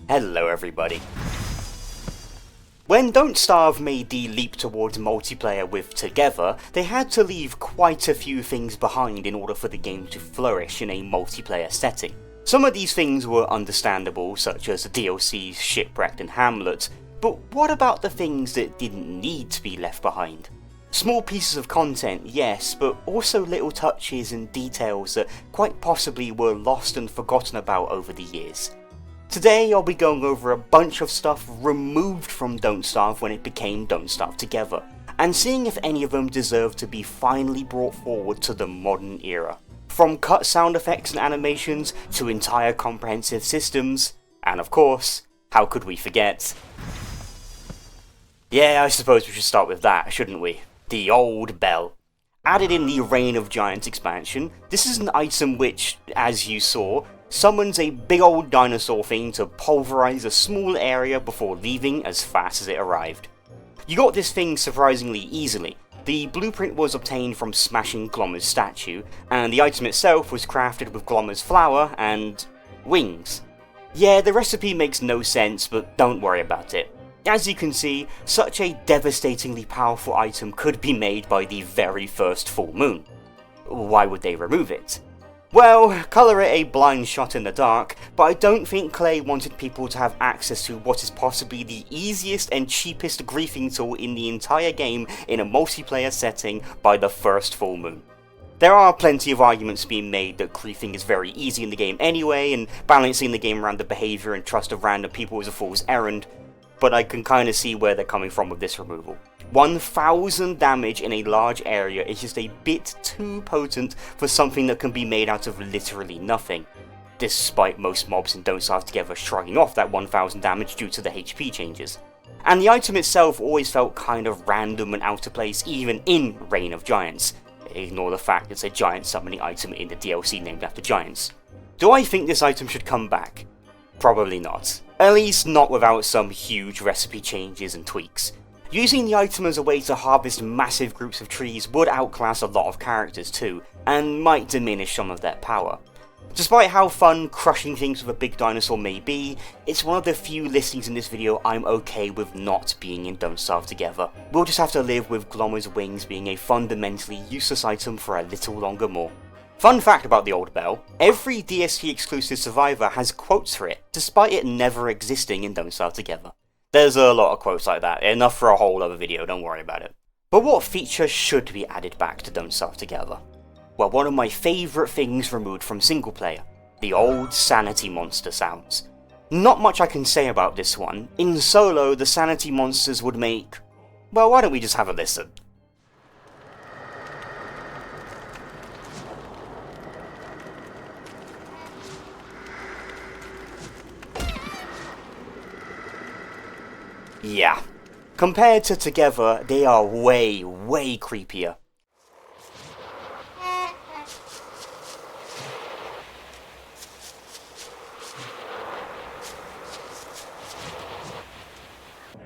Hello everybody. When Don't Starve made the leap towards multiplayer with Together, they had to leave quite a few things behind in order for the game to flourish in a multiplayer setting. Some of these things were understandable, such as the DLCs Shipwrecked and Hamlet, but what about the things that didn't need to be left behind? Small pieces of content, yes, but also little touches and details that quite possibly were lost and forgotten about over the years. Today I'll be going over a bunch of stuff removed from Don't Starve when it became Don't Starve Together, and seeing if any of them deserve to be finally brought forward to the modern era. From cut sound effects and animations, to entire comprehensive systems, and of course, how could we forget? Yeah, I suppose we should start with that, shouldn't we? The old bell. Added in the Reign of Giants expansion, this is an item which, as you saw, summons a big old dinosaur thing to pulverize a small area before leaving as fast as it arrived. You got this thing surprisingly easily. The blueprint was obtained from smashing Glommer's statue, and the item itself was crafted with Glommer's flower and wings. Yeah, the recipe makes no sense, but don't worry about it. As you can see, such a devastatingly powerful item could be made by the very first full moon. Why would they remove it? Well, colour it a blind shot in the dark, but I don't think Clay wanted people to have access to what is possibly the easiest and cheapest griefing tool in the entire game in a multiplayer setting by the first full moon. There are plenty of arguments being made that griefing is very easy in the game anyway, and balancing the game around the behaviour and trust of random people is a fool's errand, but I can kinda see where they're coming from with this removal. 1000 damage in a large area is just a bit too potent for something that can be made out of literally nothing, despite most mobs in Don't Starve Together shrugging off that 1000 damage due to the HP changes. And the item itself always felt kind of random and out of place even in Reign of Giants. Ignore the fact it's a giant summoning item in the DLC named after giants. Do I think this item should come back? Probably not. At least not without some huge recipe changes and tweaks. Using the item as a way to harvest massive groups of trees would outclass a lot of characters too, and might diminish some of their power. Despite how fun crushing things with a big dinosaur may be, it's one of the few listings in this video I'm okay with not being in Don't Starve Together. We'll just have to live with Glommer's wings being a fundamentally useless item for a little longer more. Fun fact about the old bell, every DST exclusive survivor has quotes for it, despite it never existing in Don't Starve Together. There's a lot of quotes like that, enough for a whole other video, don't worry about it. But what feature should be added back to Don't Starve Together? Well, one of my favourite things removed from Singleplayer, the old Sanity monster sounds. Not much I can say about this one. In solo, the Sanity monsters would make... well, why don't we just have a listen? Yeah. Compared to Together, they are way creepier.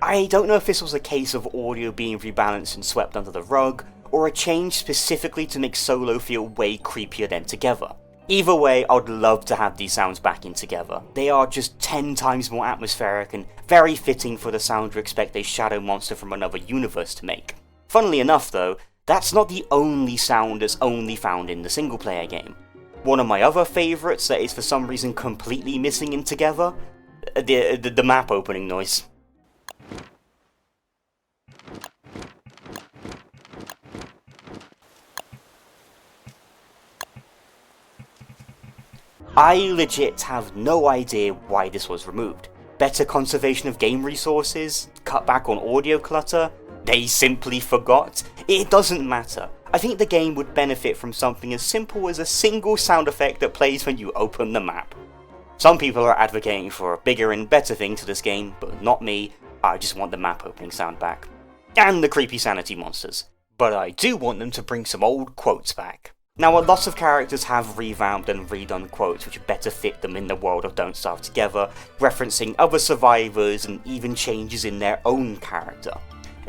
I don't know if this was a case of audio being rebalanced and swept under the rug, or a change specifically to make solo feel way creepier than Together. Either way, I'd love to have these sounds back in Together. They are just 10 times more atmospheric and very fitting for the sound you expect a shadow monster from another universe to make. Funnily enough though, that's not the only sound that's only found in the single player game. One of my other favourites that is for some reason completely missing in Together? The map opening noise. I legit have no idea why this was removed. Better conservation of game resources? Cut back on audio clutter? They simply forgot? It doesn't matter. I think the game would benefit from something as simple as a single sound effect that plays when you open the map. Some people are advocating for a bigger and better thing to this game, but not me. I just want the map opening sound back. And the creepy Sanity monsters. But I do want them to bring some old quotes back. Now, a lot of characters have revamped and redone quotes which better fit them in the world of Don't Starve Together, referencing other survivors and even changes in their own character.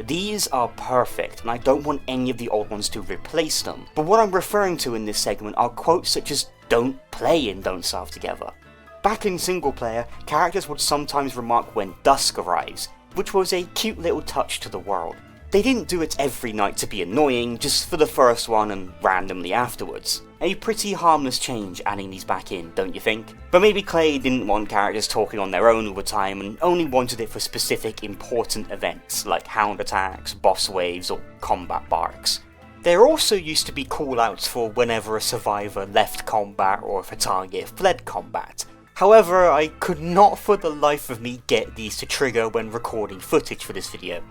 These are perfect, and I don't want any of the old ones to replace them, but what I'm referring to in this segment are quotes that just don't play in Don't Starve Together. Back in Singleplayer, characters would sometimes remark when dusk arrives, which was a cute little touch to the world. They didn't do it every night to be annoying, just for the first one and randomly afterwards. A pretty harmless change adding these back in, don't you think? But maybe Clay didn't want characters talking on their own all the time and only wanted it for specific important events like hound attacks, boss waves, or combat barks. There also used to be callouts for whenever a survivor left combat or if a target fled combat. However, I could not for the life of me get these to trigger when recording footage for this video.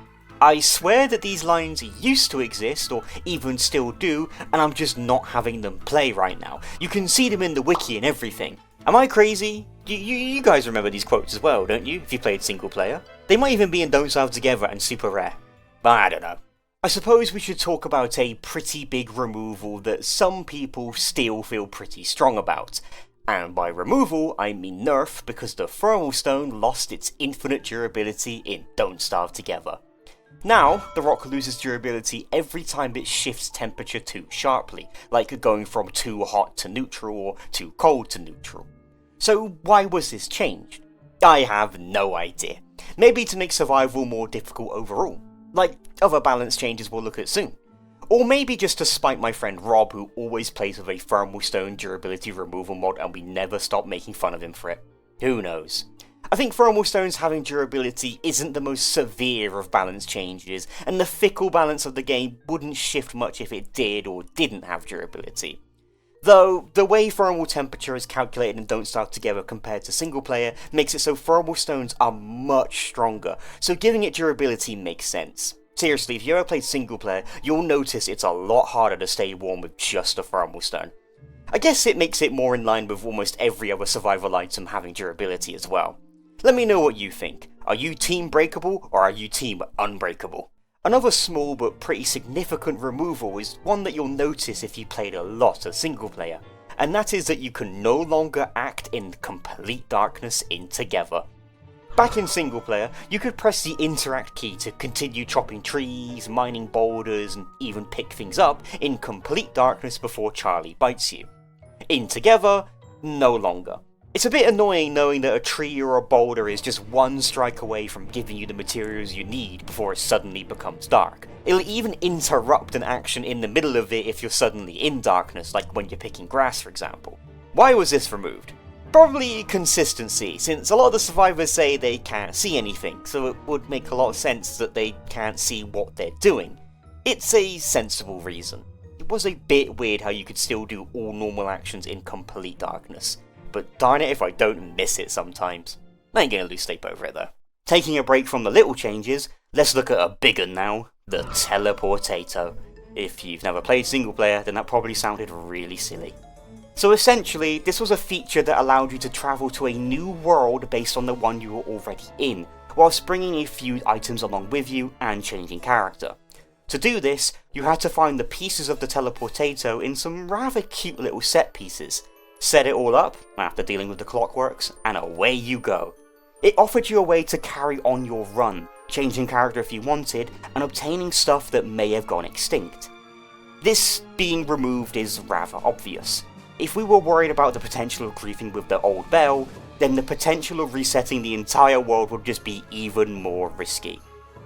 I swear that these lines used to exist, or even still do, and I'm just not having them play right now. You can see them in the wiki and everything. Am I crazy? You guys remember these quotes as well, don't you, if you played Singleplayer? They might even be in Don't Starve Together and Super Rare. But I don't know. I suppose we should talk about a pretty big removal that some people still feel pretty strong about. And by removal, I mean nerf, because the Thermal Stone lost its infinite durability in Don't Starve Together. Now, the rock loses durability every time it shifts temperature too sharply, like going from too hot to neutral or too cold to neutral. So why was this changed? I have no idea. Maybe to make survival more difficult overall, like other balance changes we'll look at soon. Or maybe just to spite my friend Rob, who always plays with a Thermal Stone durability removal mod and we never stop making fun of him for it. Who knows? I think Thermal Stones having durability isn't the most severe of balance changes, and the fickle balance of the game wouldn't shift much if it did or didn't have durability. Though, the way thermal temperature is calculated in Don't Starve Together compared to Singleplayer makes it so Thermal Stones are much stronger, so giving it durability makes sense. Seriously, if you ever played Singleplayer, you'll notice it's a lot harder to stay warm with just a Thermal Stone. I guess it makes it more in line with almost every other survival item having durability as well. Let me know what you think. Are you team breakable or are you team unbreakable? Another small but pretty significant removal is one that you'll notice if you played a lot of Singleplayer, and that is that you can no longer act in complete darkness in Together. Back in Singleplayer, you could press the interact key to continue chopping trees, mining boulders, and even pick things up in complete darkness before Charlie bites you. In Together, no longer. It's a bit annoying knowing that a tree or a boulder is just one strike away from giving you the materials you need before it suddenly becomes dark. It'll even interrupt an action in the middle of it if you're suddenly in darkness, like when you're picking grass for example. Why was this removed? Probably consistency, since a lot of the survivors say they can't see anything, so it would make a lot of sense that they can't see what they're doing. It's a sensible reason. It was a bit weird how you could still do all normal actions in complete darkness. But darn it if I don't miss it sometimes. I ain't gonna lose sleep over it though. Taking a break from the little changes, let's look at a big one now, the teleportato. If you've never played Singleplayer, then that probably sounded really silly. So essentially, this was a feature that allowed you to travel to a new world based on the one you were already in, whilst bringing a few items along with you and changing character. To do this, you had to find the pieces of the teleportato in some rather cute little set pieces. Set it all up, after dealing with the clockworks, and away you go. It offered you a way to carry on your run, changing character if you wanted, and obtaining stuff that may have gone extinct. This being removed is rather obvious. If we were worried about the potential of griefing with the old bell, then the potential of resetting the entire world would just be even more risky.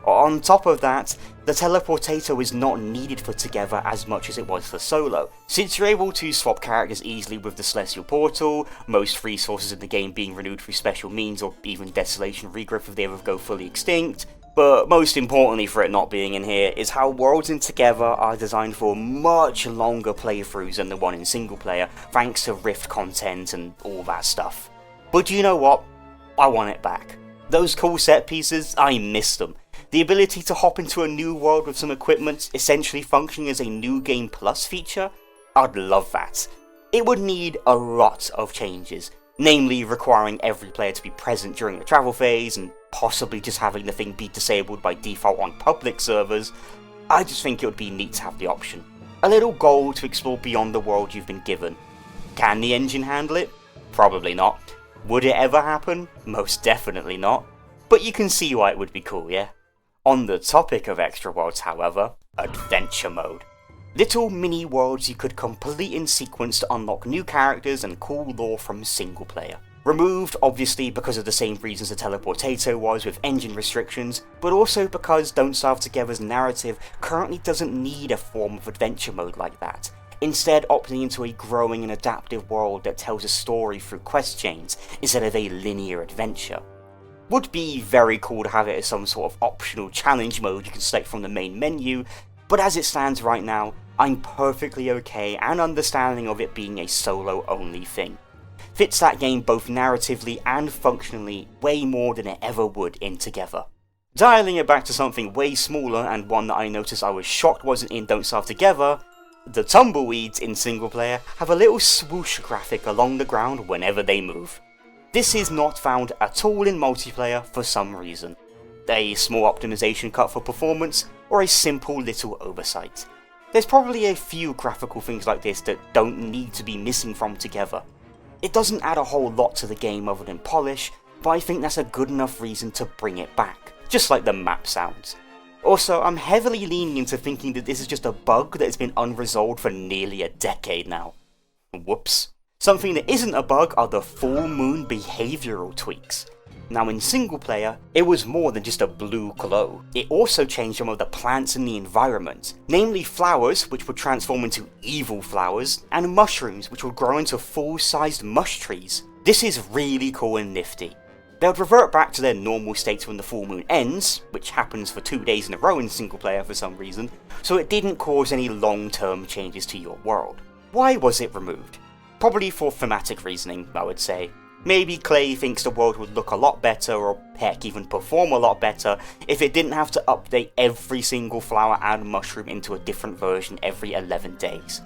On top of that, the teleportato is not needed for Together as much as it was for solo, since you're able to swap characters easily with the Celestial Portal, most resources in the game being renewed through special means or even Desolation Regrowth if they ever go fully extinct. But most importantly for it not being in here is how worlds in Together are designed for much longer playthroughs than the one in Singleplayer, thanks to Rift content and all that stuff. But you know what? I want it back. Those cool set pieces, I missed them. The ability to hop into a new world with some equipment essentially functioning as a new game plus feature? I'd love that. It would need a lot of changes, namely requiring every player to be present during the travel phase and possibly just having the thing be disabled by default on public servers. I just think it would be neat to have the option. A little goal to explore beyond the world you've been given. Can the engine handle it? Probably not. Would it ever happen? Most definitely not. But you can see why it would be cool, yeah? On the topic of extra worlds, however, Adventure Mode. Little mini-worlds you could complete in sequence to unlock new characters and cool lore from Singleplayer. Removed, obviously, because of the same reasons the teleportato was with engine restrictions, but also because Don't Starve Together's narrative currently doesn't need a form of adventure mode like that, instead opting into a growing and adaptive world that tells a story through quest chains instead of a linear adventure. Would be very cool to have it as some sort of optional challenge mode you can select from the main menu, but as it stands right now, I'm perfectly okay and understanding of it being a solo only thing. Fits that game both narratively and functionally way more than it ever would in Together. Dialing it back to something way smaller, and one that I noticed I was shocked wasn't in Don't Starve Together, the Tumbleweeds in Singleplayer have a little swoosh graphic along the ground whenever they move. This is not found at all in multiplayer for some reason. A small optimization cut for performance, or a simple little oversight. There's probably a few graphical things like this that don't need to be missing from Together. It doesn't add a whole lot to the game other than polish, but I think that's a good enough reason to bring it back, just like the map sounds. Also, I'm heavily leaning into thinking that this is just a bug that has been unresolved for nearly a decade now. Whoops. Something that isn't a bug are the full moon behavioural tweaks. Now in Singleplayer, it was more than just a blue glow. It also changed some of the plants in the environment, namely flowers, which would transform into evil flowers, and mushrooms, which would grow into full-sized mush trees. This is really cool and nifty. They would revert back to their normal states when the full moon ends, which happens for 2 days in a row in Singleplayer for some reason, so it didn't cause any long-term changes to your world. Why was it removed? Probably for thematic reasoning, I would say. Maybe Clay thinks the world would look a lot better, or heck, even perform a lot better, if it didn't have to update every single flower and mushroom into a different version every 11 days.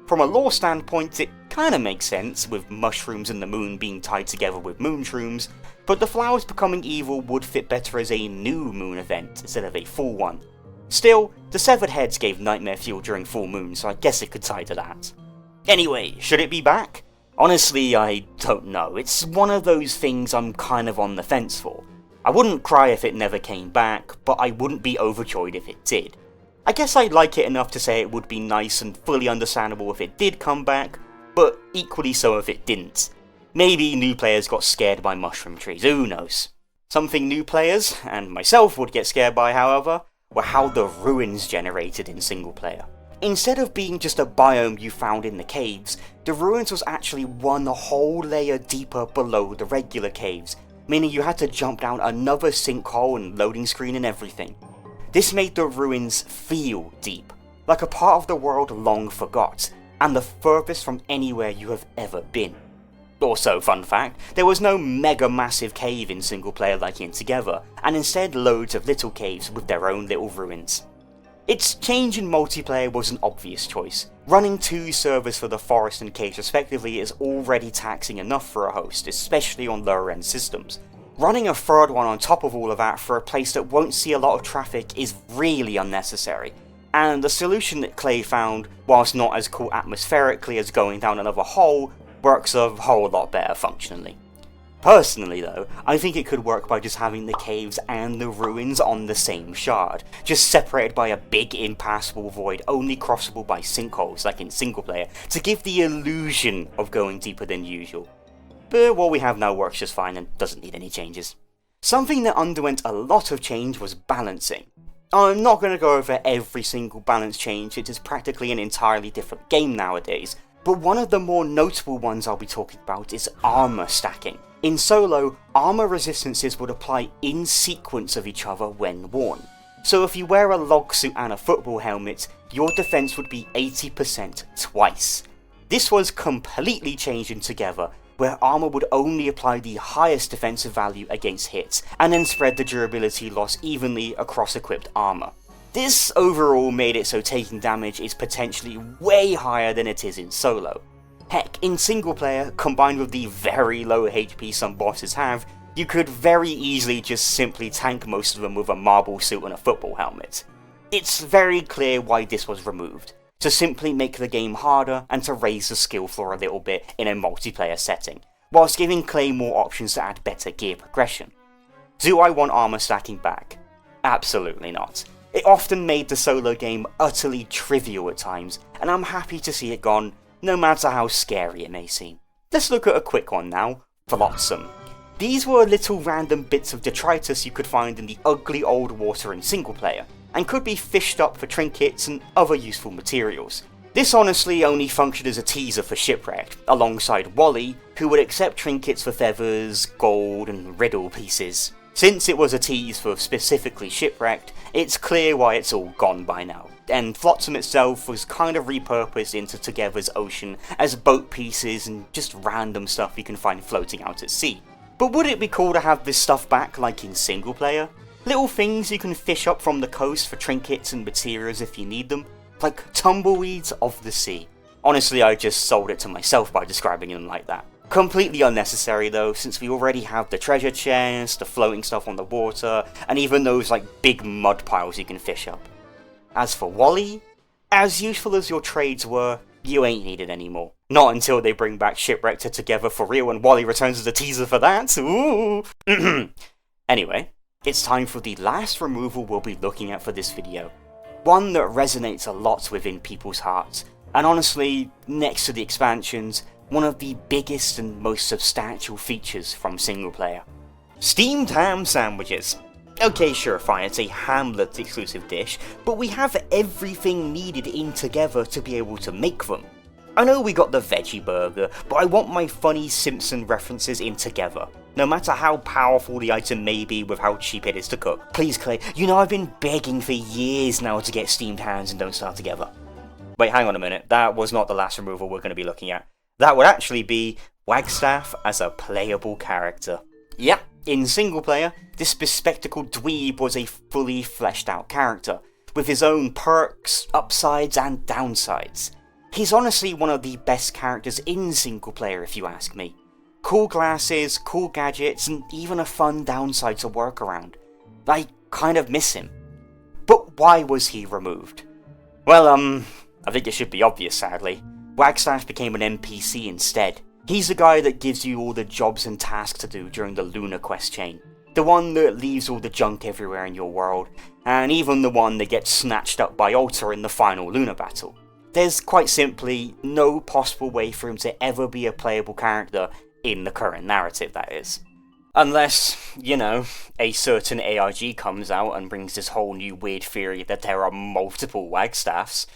From a lore standpoint, it kinda makes sense, with mushrooms and the moon being tied together with moonshrooms, but the flowers becoming evil would fit better as a new moon event instead of a full one. Still, the severed heads gave nightmare fuel during full moon, so I guess it could tie to that. Anyway, should it be back? Honestly, I don't know. It's one of those things I'm kind of on the fence for. I wouldn't cry if it never came back, but I wouldn't be overjoyed if it did. I guess I'd like it enough to say it would be nice and fully understandable if it did come back, but equally so if it didn't. Maybe new players got scared by mushroom trees, who knows. Something new players, and myself would get scared by however, were how the ruins generated in Singleplayer. Instead of being just a biome you found in the caves, the ruins was actually one whole layer deeper below the regular caves, meaning you had to jump down another sinkhole and loading screen and everything. This made the ruins feel deep, like a part of the world long forgot, and the furthest from anywhere you have ever been. Also, fun fact, there was no mega massive cave in Singleplayer like in Together, and instead loads of little caves with their own little ruins. Its change in multiplayer was an obvious choice. Running 2 servers for the forest and caves respectively is already taxing enough for a host, especially on lower end systems. Running a third one on top of all of that for a place that won't see a lot of traffic is really unnecessary, and the solution that Clay found, whilst not as cool atmospherically as going down another hole, works a whole lot better functionally. Personally though, I think it could work by just having the caves and the ruins on the same shard, just separated by a big impassable void only crossable by sinkholes like in Singleplayer, to give the illusion of going deeper than usual. But what we have now works just fine and doesn't need any changes. Something that underwent a lot of change was balancing. I'm not going to go over every single balance change, it is practically an entirely different game nowadays, but one of the more notable ones I'll be talking about is armor stacking. In solo, armor resistances would apply in sequence of each other when worn. So if you wear a log suit and a football helmet, your defense would be 80% twice. This was completely changed in Together, where armor would only apply the highest defensive value against hits, and then spread the durability loss evenly across equipped armor. This overall made it so taking damage is potentially way higher than it is in solo. Heck, in Singleplayer, combined with the very low HP some bosses have, you could very easily just simply tank most of them with a marble suit and a football helmet. It's very clear why this was removed, to simply make the game harder and to raise the skill floor a little bit in a multiplayer setting, whilst giving Clay more options to add better gear progression. Do I want armor stacking back? Absolutely not. It often made the solo game utterly trivial at times, and I'm happy to see it gone, no matter how scary it may seem. Let's look at a quick one now. Flotsam. These were little random bits of detritus you could find in the ugly old water in Singleplayer, and could be fished up for trinkets and other useful materials. This honestly only functioned as a teaser for Shipwrecked, alongside Wally, who would accept trinkets for feathers, gold, and riddle pieces. Since it was a tease for specifically Shipwrecked, it's clear why it's all gone by now, and Flotsam itself was kind of repurposed into Together's ocean as boat pieces and just random stuff you can find floating out at sea. But would it be cool to have this stuff back like in Singleplayer? Little things you can fish up from the coast for trinkets and materials if you need them, like tumbleweeds of the sea. Honestly, I just sold it to myself by describing them like that. Completely unnecessary though, since we already have the treasure chest, the floating stuff on the water, and even those like big mud piles you can fish up. As for Wally, as useful as your trades were, you ain't needed anymore. Not until they bring back Shipwrecked Together for real and Wally returns as a teaser for that. Ooh. Anyway, it's time for the last removal we'll be looking at for this video. One that resonates a lot within people's hearts, and honestly, next to the expansions, one of the biggest and most substantial features from Singleplayer. Steamed ham sandwiches. Okay, sure, fine, it's a Hamlet exclusive dish, but we have everything needed in Together to be able to make them. I know we got the veggie burger, but I want my funny Simpson references in Together, no matter how powerful the item may be with how cheap it is to cook. Please Clay, you know I've been begging for years now to get steamed hams and Don't Starve Together. Wait, hang on a minute, that was not the last removal we're going to be looking at. That would actually be Wagstaff as a playable character. Yeah, in Singleplayer, this bespectacled dweeb was a fully fleshed out character, with his own perks, upsides and downsides. He's honestly one of the best characters in Singleplayer if you ask me. Cool glasses, cool gadgets, and even a fun downside to work around. I kind of miss him. But why was he removed? Well, I think it should be obvious sadly. Wagstaff became an NPC instead. He's the guy that gives you all the jobs and tasks to do during the Lunar quest chain. The one that leaves all the junk everywhere in your world, and even the one that gets snatched up by Alter in the final Lunar battle. There's quite simply no possible way for him to ever be a playable character in the current narrative, that is. Unless, you know, a certain AIG comes out and brings this whole new weird theory that there are multiple Wagstaffs.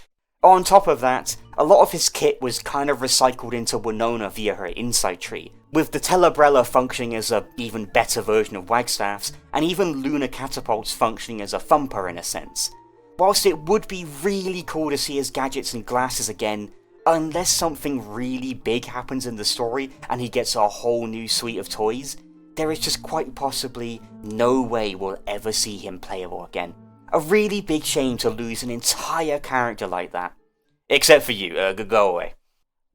On top of that, a lot of his kit was kind of recycled into Winona via her inside tree, with the Telebrella functioning as a even better version of Wagstaff's, and even Lunar Catapults functioning as a thumper in a sense. Whilst it would be really cool to see his gadgets and glasses again, unless something really big happens in the story and he gets a whole new suite of toys, there is just quite possibly no way we'll ever see him playable again. A really big shame to lose an entire character like that. Except for you, go away.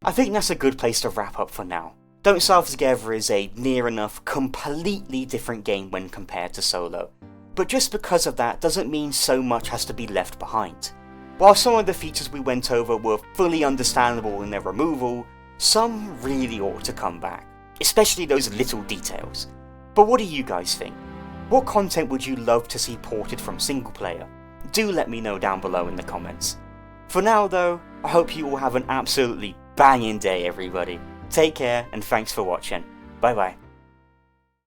I think that's a good place to wrap up for now. Don't Starve Together is a near enough completely different game when compared to Solo. But just because of that doesn't mean so much has to be left behind. While some of the features we went over were fully understandable in their removal, some really ought to come back, especially those little details. But what do you guys think? What content would you love to see ported from Singleplayer? Do let me know down below in the comments. For now though, I hope you all have an absolutely banging day everybody. Take care and thanks for watching. Bye bye.